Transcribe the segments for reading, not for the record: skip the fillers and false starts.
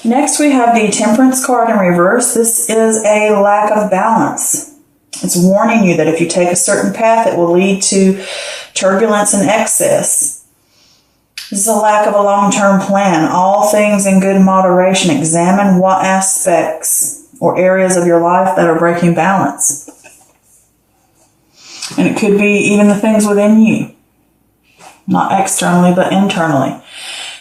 Next, we have the Temperance card in reverse. This is a lack of balance. It's warning you that if you take a certain path, it will lead to turbulence and excess. This is a lack of a long-term plan. All things in good moderation. Examine what aspects or areas of your life that are breaking balance. And it could be even the things within you. Not externally, but internally.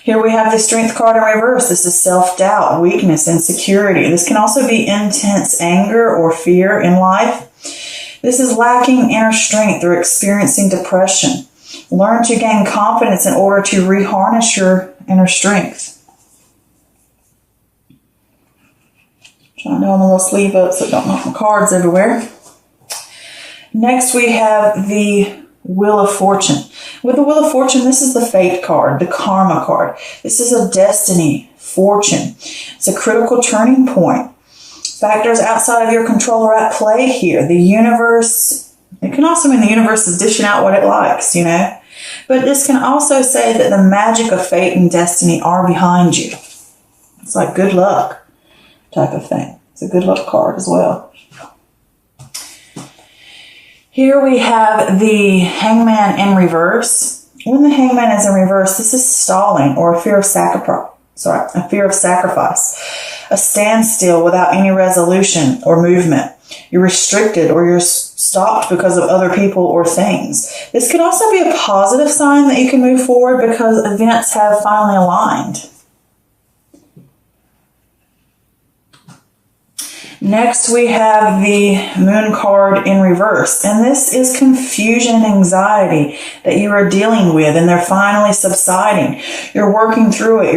Here we have the Strength card in reverse. This is self-doubt, weakness, insecurity. This can also be intense anger or fear in life. This is lacking inner strength or experiencing depression. Learn to gain confidence in order to reharness your inner strength. Trying to hold my little sleeve up so I don't knock my cards everywhere. Next we have the Wheel of Fortune. With the Wheel of Fortune, this is the Fate card, the Karma card. This is a destiny, fortune. It's a critical turning point. Factors outside of your control are at play here. The universe, it can also mean the universe is dishing out what it likes, you know. But this can also say that the magic of fate and destiny are behind you. It's like good luck type of thing. It's a good luck card as well. Here we have the Hangman in reverse. When the Hangman is in reverse, this is stalling or a fear of sacrifice. A standstill without any resolution or movement. You're restricted or you're stopped because of other people or things. This could also be a positive sign that you can move forward because events have finally aligned. Next, we have the Moon card in reverse, and this is confusion and anxiety that you are dealing with, and they're finally subsiding. You're working through it.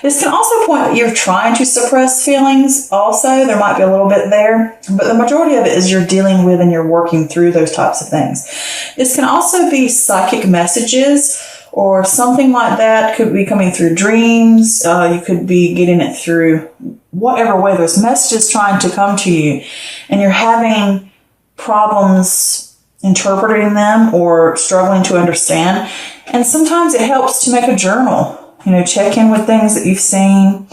This can also point that you're trying to suppress feelings also. There might be a little bit there, but the majority of it is you're dealing with and you're working through those types of things. This can also be psychic messages or something like that. Could be coming through dreams. You could be getting it through whatever way. There's messages trying to come to you and you're having problems interpreting them or struggling to understand. And sometimes it helps to make a journal, you know, check in with things that you've seen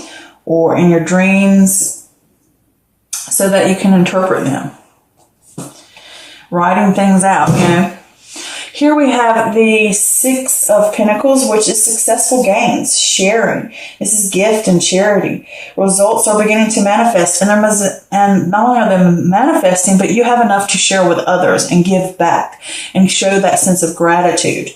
or in your dreams so that you can interpret them. Writing things out, you know. Here we have the Six of Pentacles, which is successful gains, sharing. This is gift and charity. Results are beginning to manifest, and not only are they manifesting, but you have enough to share with others and give back and show that sense of gratitude.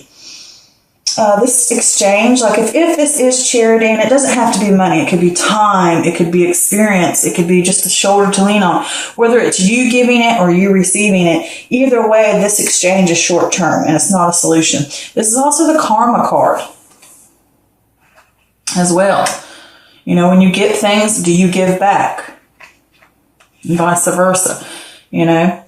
This exchange, like if this is charity, and it doesn't have to be money, it could be time, it could be experience, it could be just a shoulder to lean on, whether it's you giving it or you receiving it. Either way, this exchange is short term and it's not a solution. This is also the Karma card as well. You know, when you get things, do you give back? And vice versa, you know.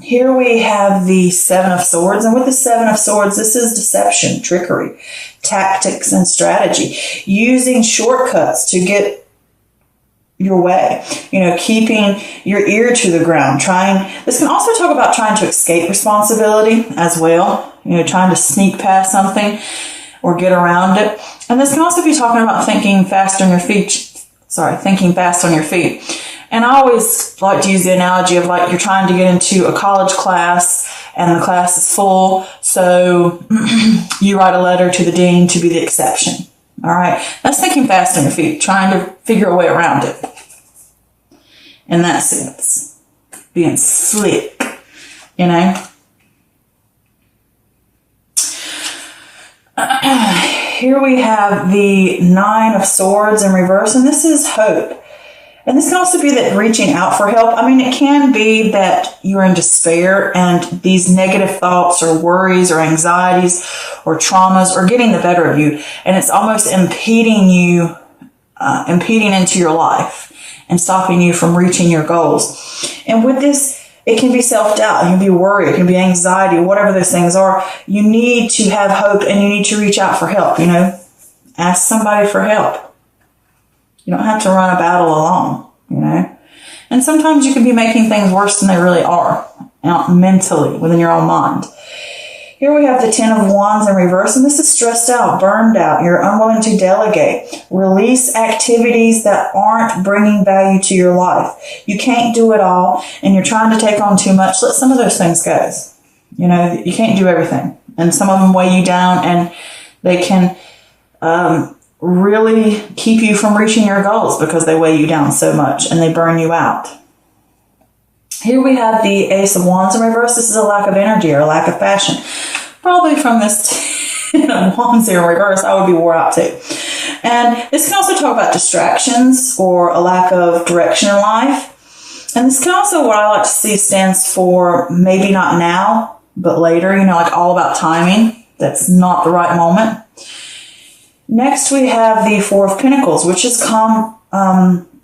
Here we have the Seven of Swords, and with the Seven of Swords, this is deception, trickery, tactics, and strategy. Using shortcuts to get your way, you know, keeping your ear to the ground, this can also talk about trying to escape responsibility as well, you know, trying to sneak past something or get around it. And this can also be talking about thinking fast on your feet. And I always like to use the analogy of like you're trying to get into a college class and the class is full. So you write a letter to the dean to be the exception. All right. That's thinking fast on your feet, trying to figure a way around it. In that sense, being slick, you know. Here we have the Nine of Swords in reverse, and this is hope. And this can also be that reaching out for help. I mean, it can be that you're in despair and these negative thoughts or worries or anxieties or traumas are getting the better of you. And it's almost impeding into your life and stopping you from reaching your goals. And with this, it can be self-doubt, it can be worry, it can be anxiety, whatever those things are. You need to have hope and you need to reach out for help, you know. Ask somebody for help. You don't have to run a battle alone, you know. And sometimes you can be making things worse than they really are, mentally, within your own mind. Here we have the Ten of Wands in reverse, and this is stressed out, burned out. You're unwilling to delegate. Release activities that aren't bringing value to your life. You can't do it all, and you're trying to take on too much. Let some of those things go. You know, you can't do everything, and some of them weigh you down, and they can really keep you from reaching your goals because they weigh you down so much, and they burn you out. Here we have the Ace of Wands in reverse. This is a lack of energy or a lack of passion. Probably from this Ten of Wands here in reverse, I would be wore out too. And this can also talk about distractions or a lack of direction in life. And this can also, what I like to see, stands for maybe not now, but later, you know, like all about timing. That's not the right moment. Next, we have the Four of Pentacles, which is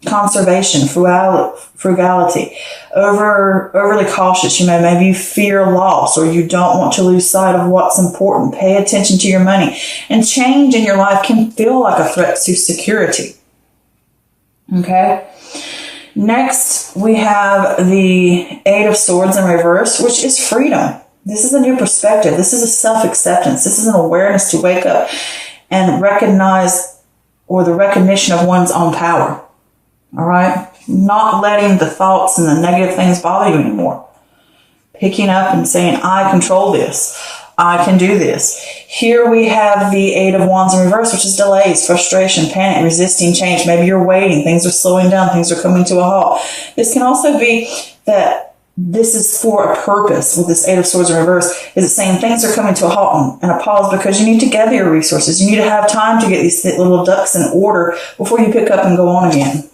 conservation, frugality, overly cautious. You know, maybe you fear loss, or you don't want to lose sight of what's important. Pay attention to your money. And change in your life can feel like a threat to security. Okay. Next, we have the Eight of Swords in reverse, which is freedom. This is a new perspective. This is a self-acceptance. This is an awareness to wake up and recognize, or the recognition of one's own power. All right? Not letting the thoughts and the negative things bother you anymore. Picking up and saying, I control this. I can do this. Here we have the Eight of Wands in reverse, which is delays, frustration, panic, resisting change. Maybe you're waiting. Things are slowing down. Things are coming to a halt. This can also be that this is for a purpose. With this Eight of Swords in reverse, is it saying things are coming to a halt and a pause because you need to gather your resources. You need to have time to get these little ducks in order before you pick up and go on again.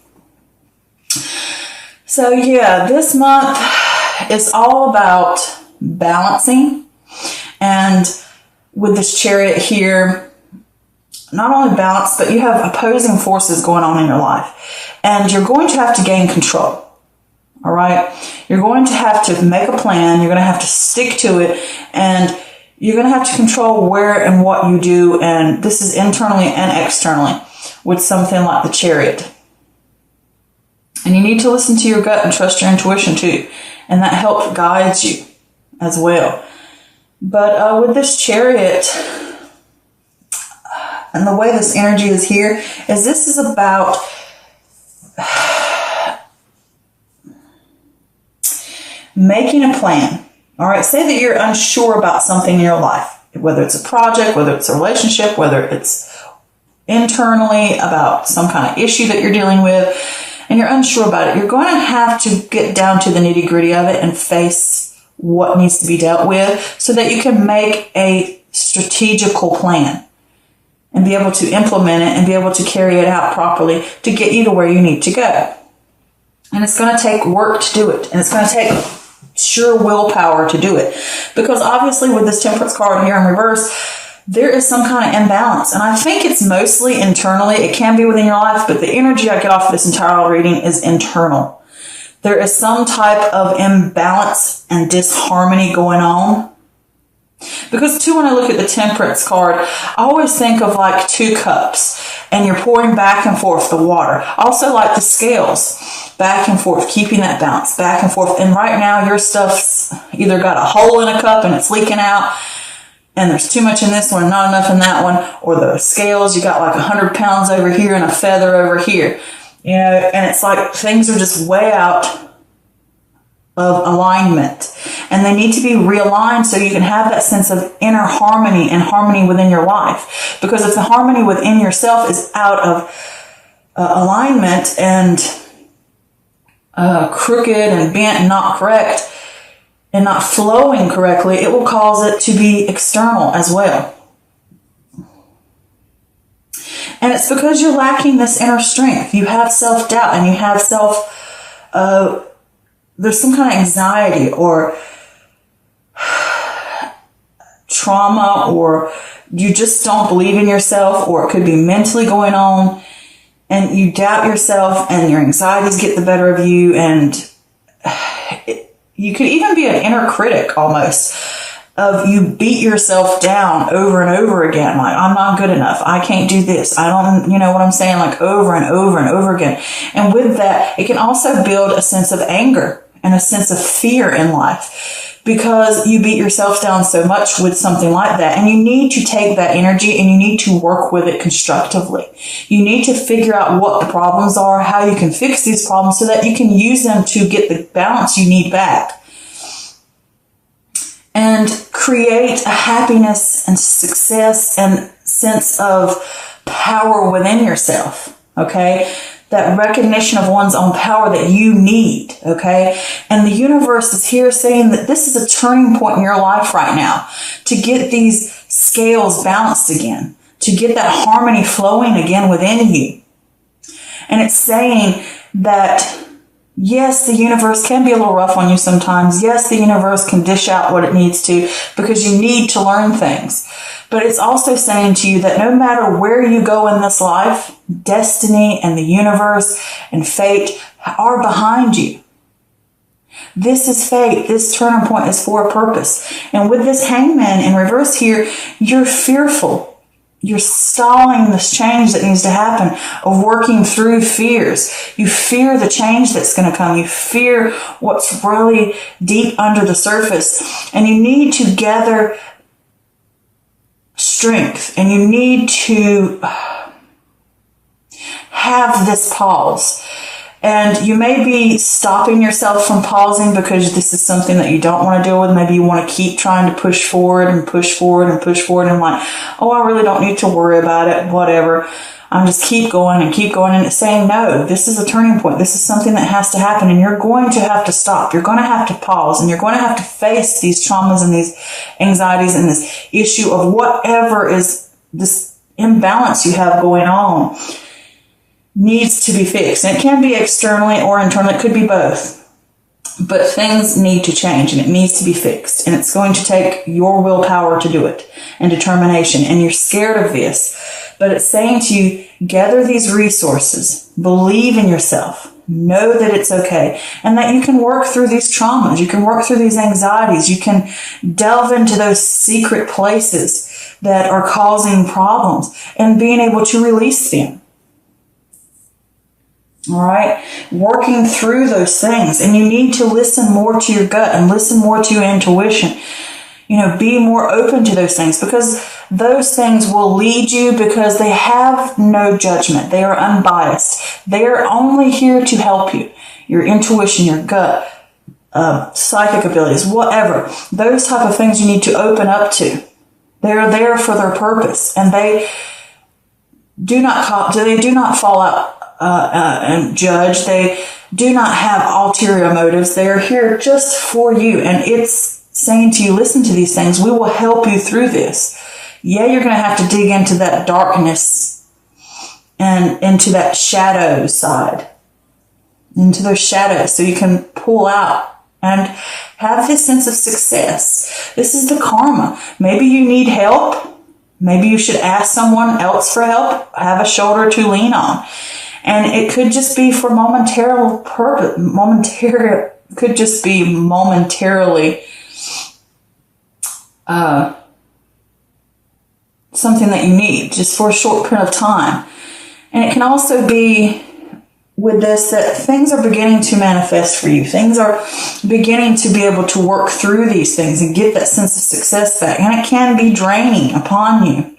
So yeah, this month is all about balancing. And with this Chariot here, not only balance, but you have opposing forces going on in your life. And you're going to have to gain control. All right. You're going to have to make a plan. You're going to have to stick to it. And you're going to have to control where and what you do. And this is internally and externally with something like the Chariot. And you need to listen to your gut and trust your intuition too. And that helps guide you as well. But with this Chariot, and the way this energy is here, is this is about making a plan. All right. Say that you're unsure about something in your life, whether it's a project, whether it's a relationship, whether it's internally about some kind of issue that you're dealing with, and you're unsure about it. You're going to have to get down to the nitty gritty of it and face what needs to be dealt with so that you can make a strategical plan and be able to implement it and be able to carry it out properly to get you to where you need to go. And it's going to take work to do it. And it's going to take sure willpower to do it. Because obviously with this Temperance card here in reverse, there is some kind of imbalance. And I think it's mostly internally. It can be within your life, but the energy I get off of this entire reading is internal. There is some type of imbalance and disharmony going on. Because too, when I look at the Temperance card, I always think of like two cups and you're pouring back and forth the water. Also like the scales, back and forth, keeping that balance, back and forth. And right now your stuff's either got a hole in a cup and it's leaking out, and there's too much in this one, not enough in that one, or the scales, you got like 100 pounds over here and a feather over here. You know, and it's like things are just way out of alignment, and they need to be realigned so you can have that sense of inner harmony and harmony within your life. Because if the harmony within yourself is out of alignment and crooked and bent and not correct and not flowing correctly, it will cause it to be external as well. And it's because you're lacking this inner strength. You have self-doubt and you have there's some kind of anxiety or trauma, or you just don't believe in yourself, or it could be mentally going on, and you doubt yourself and your anxieties get the better of you, and you could even be an inner critic almost. Of you beat yourself down over and over again. Like, I'm not good enough. I can't do this. I don't, you know what I'm saying? Like over and over and over again. And with that, it can also build a sense of anger and a sense of fear in life. because you beat yourself down so much with something like that. And you need to take that energy and you need to work with it constructively. You need to figure out what the problems are, how you can fix these problems so that you can use them to get the balance you need back. And create a happiness and success and sense of power within yourself, okay? That recognition of one's own power that you need, okay? And the universe is here saying that this is a turning point in your life right now to get these scales balanced again, to get that harmony flowing again within you. And it's saying that, yes, the universe can be a little rough on you sometimes. Yes, the universe can dish out what it needs to because you need to learn things. But it's also saying to you that no matter where you go in this life, destiny and the universe and fate are behind you. This is fate. This turning point is for a purpose. And with this hangman in reverse here, you're fearful. You're stalling this change that needs to happen, of working through fears. You fear the change that's going to come. You fear what's really deep under the surface. And you need to gather strength, and you need to have this pause. And you may be stopping yourself from pausing because this is something that you don't want to deal with. Maybe you want to keep trying to push forward and push forward and push forward and like, oh, I really don't need to worry about it, whatever. I'm just keep going and keep going. And it's saying, no, this is a turning point. This is something that has to happen. And you're going to have to stop. You're going to have to pause. And you're going to have to face these traumas and these anxieties and this issue of whatever is this imbalance you have going on needs to be fixed. And it can be externally or internally. It could be both. But things need to change and it needs to be fixed. And it's going to take your willpower to do it and determination. And you're scared of this. But it's saying to you, gather these resources, believe in yourself, know that it's okay, and that you can work through these traumas, you can work through these anxieties, you can delve into those secret places that are causing problems and being able to release them. All right, working through those things. And you need to listen more to your gut and listen more to your intuition. You know, be more open to those things because those things will lead you because they have no judgment. They are unbiased. They are only here to help you. Your intuition, your gut, psychic abilities, whatever. Those type of things you need to open up to. They're there for their purpose, and they do not fall out and judge. They do not have ulterior motives. They are here just for you, and it's saying to you, listen to these things. We will help you through this. Yeah, you're going to have to dig into that darkness and into that shadow side, into those shadows, so you can pull out and have this sense of success. This is the karma. Maybe you need help. Maybe you should ask someone else for help. Have a shoulder to lean on. And it could just be for momentary purpose. Could just be momentarily something that you need just for a short period of time. And it can also be with this that things are beginning to manifest for you. Things are beginning to be able to work through these things and get that sense of success back. And it can be draining upon you.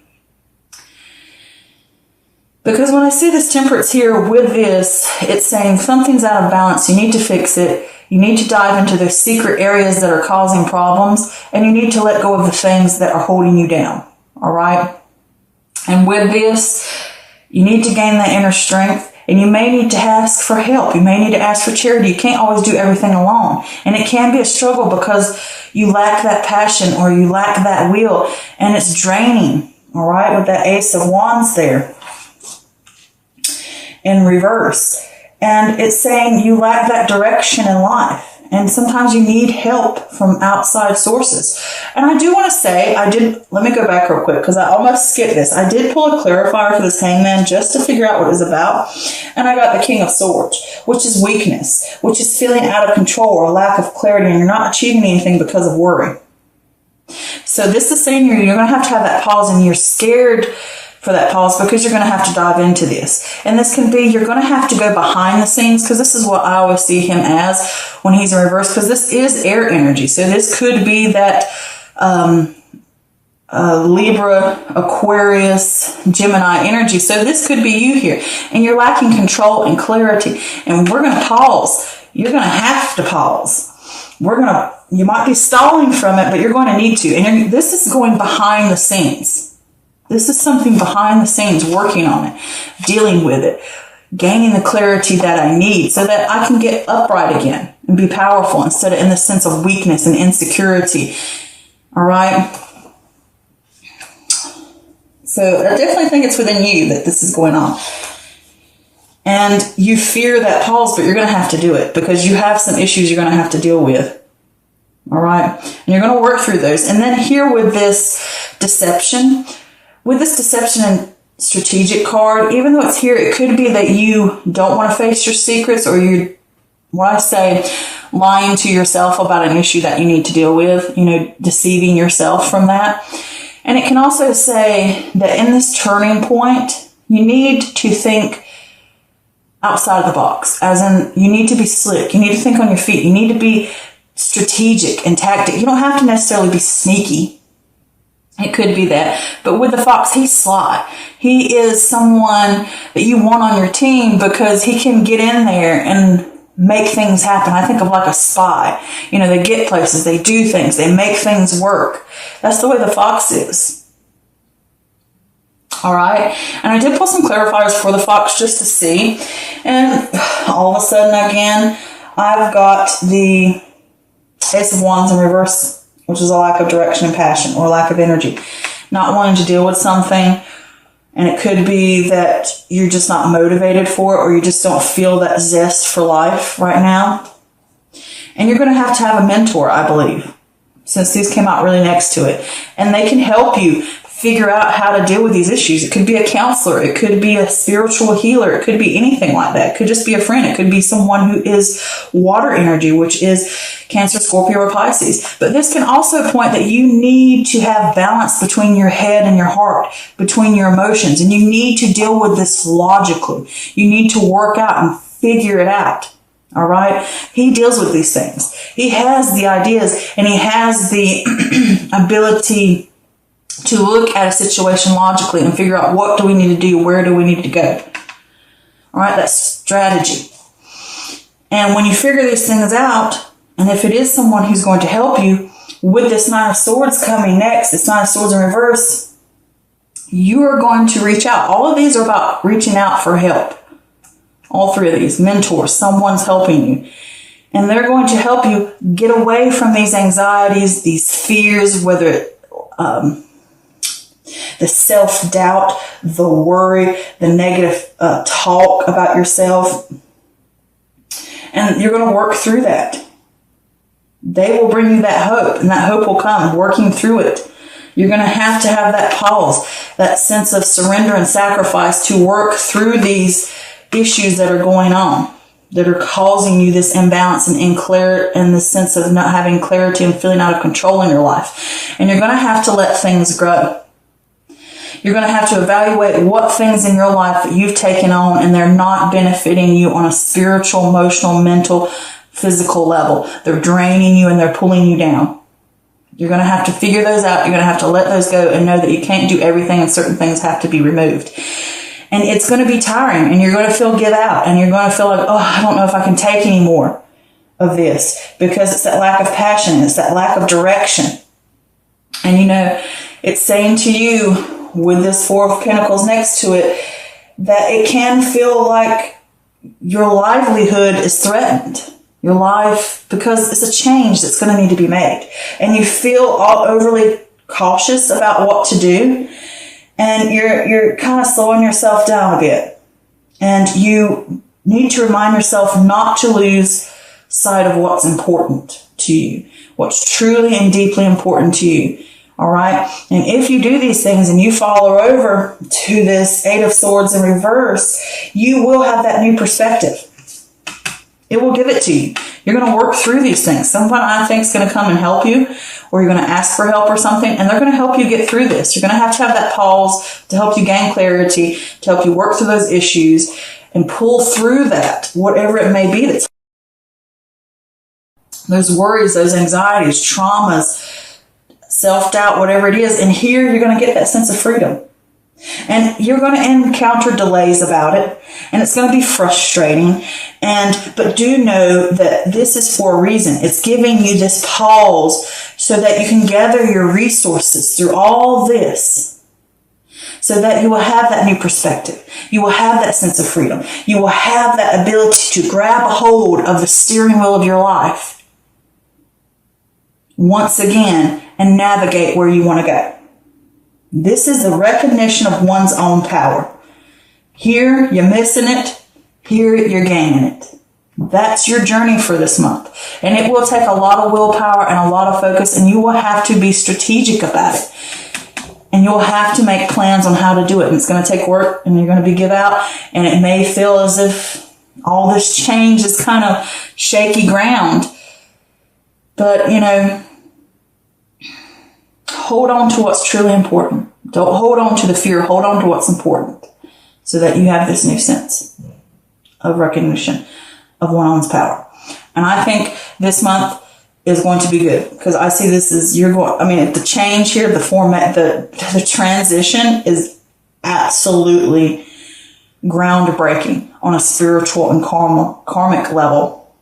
Because when I see this temperance here with this, it's saying something's out of balance. You need to fix it. You need to dive into those secret areas that are causing problems. And you need to let go of the things that are holding you down. All right? And with this, you need to gain that inner strength. And you may need to ask for help. You may need to ask for charity. You can't always do everything alone. And it can be a struggle because you lack that passion or you lack that will. And it's draining. All right? With that Ace of Wands there in reverse. And it's saying you lack that direction in life. And sometimes you need help from outside sources. And I do want to say, let me go back real quick because I almost skipped this. I did pull a clarifier for this hangman just to figure out what it was about. And I got the King of Swords, which is weakness, which is feeling out of control or lack of clarity, and you're not achieving anything because of worry. So this is saying you're going to have that pause, and you're scared for that pause, because you're going to have to dive into this. And this can be, you're going to have to go behind the scenes, because this is what I always see him as when he's in reverse, because this is air energy. So this could be that Libra, Aquarius, Gemini energy. So this could be you here, and you're lacking control and clarity. And we're going to pause. You're going to have to pause. You might be stalling from it, but you're going to need to. And this is going behind the scenes. This is something behind the scenes, working on it, dealing with it, gaining the clarity that I need so that I can get upright again and be powerful instead of in the sense of weakness and insecurity. All right. So I definitely think it's within you that this is going on. And you fear that pause, but you're going to have to do it because you have some issues you're going to have to deal with. All right. And you're going to work through those. And then here with this deception and strategic card, even though it's here, it could be that you don't want to face your secrets, or you're, what I say, lying to yourself about an issue that you need to deal with, deceiving yourself from that. And it can also say that in this turning point, you need to think outside of the box, as in you need to be slick. You need to think on your feet. You need to be strategic and tactic. You don't have to necessarily be sneaky. It could be that. But with the fox, he's sly. He is someone that you want on your team because he can get in there and make things happen. I think of like a spy. They get places, they do things, they make things work. That's the way the fox is. All right. And I did pull some clarifiers for the fox just to see. And all of a sudden, again, I've got the Ace of Wands in reverse, which is a lack of direction and passion, or lack of energy. Not wanting to deal with something. And it could be that you're just not motivated for it, or you just don't feel that zest for life right now. And you're going to have a mentor, I believe, since these came out really next to it. And they can help you figure out how to deal with these issues. It could be a counselor. It could be a spiritual healer. It could be anything like that. It could just be a friend. It could be someone who is water energy, which is Cancer, Scorpio, or Pisces. But this can also point that you need to have balance between your head and your heart, between your emotions. And you need to deal with this logically. You need to work out and figure it out. All right. He deals with these things. He has the ideas, and he has the ability to look at a situation logically and figure out, what do we need to do? Where do we need to go? All right. That's strategy. And when you figure these things out, and if it is someone who's going to help you with this Nine of Swords coming next, this Nine of Swords in reverse, you are going to reach out. All of these are about reaching out for help. All three of these, mentors, someone's helping you. And they're going to help you get away from these anxieties, these fears, whether it, the self-doubt, the worry, the negative talk about yourself. And you're going to work through that. They will bring you that hope, and that hope will come working through it. You're going to have that pause, that sense of surrender and sacrifice to work through these issues that are going on, that are causing you this imbalance and the sense of not having clarity and feeling out of control in your life. And you're going to have to let things grow. You're going to have to evaluate what things in your life that you've taken on and they're not benefiting you on a spiritual, emotional, mental, physical level. They're draining you and they're pulling you down. You're going to have to figure those out. You're going to have to let those go and know that you can't do everything, and certain things have to be removed. And it's going to be tiring, and you're going to feel give out, and you're going to feel like, I don't know if I can take any more of this, because it's that lack of passion. It's that lack of direction. And it's saying to you with this Four of Pentacles next to it that it can feel like your livelihood is threatened. Your life, because it's a change that's going to need to be made. And you feel all overly cautious about what to do. And you're kind of slowing yourself down a bit. And you need to remind yourself not to lose sight of what's important to you. What's truly and deeply important to you. All right. And if you do these things and you follow over to this Eight of Swords in reverse, you will have that new perspective. It will give it to you. You're going to work through these things. Someone I think is going to come and help you, or you're going to ask for help or something, and they're going to help you get through this. You're going to have that pause to help you gain clarity, to help you work through those issues and pull through that, whatever it may be. That's those worries, those anxieties, traumas, self-doubt, whatever it is. And here you're going to get that sense of freedom. And you're going to encounter delays about it, and it's going to be frustrating. But do know that this is for a reason. It's giving you this pause so that you can gather your resources through all this, so that you will have that new perspective. You will have that sense of freedom. You will have that ability to grab a hold of the steering wheel of your life once again and navigate where you want to go. This is the recognition of one's own power. Here, you're missing it. Here, you're gaining it. That's your journey for this month. And it will take a lot of willpower and a lot of focus, and you will have to be strategic about it. And you'll have to make plans on how to do it. And it's going to take work, and you're going to be give out. And it may feel as if all this change is kind of shaky ground. But, hold on to what's truly important. Don't hold on to the fear. Hold on to what's important, so that you have this new sense of recognition of one's power. And I think this month is going to be good, because I see this as the change here, the format, the transition is absolutely groundbreaking on a spiritual and karmic level.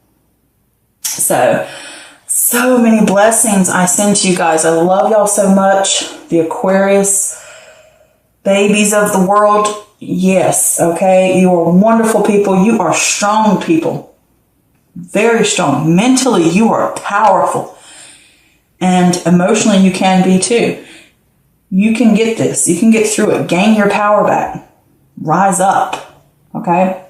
So many blessings I send to you guys. I love y'all so much. The Aquarius babies of the world. Yes, okay. You are wonderful people. You are strong people. Very strong. Mentally, you are powerful. And emotionally, you can be too. You can get this. You can get through it. Gain your power back. Rise up. Okay?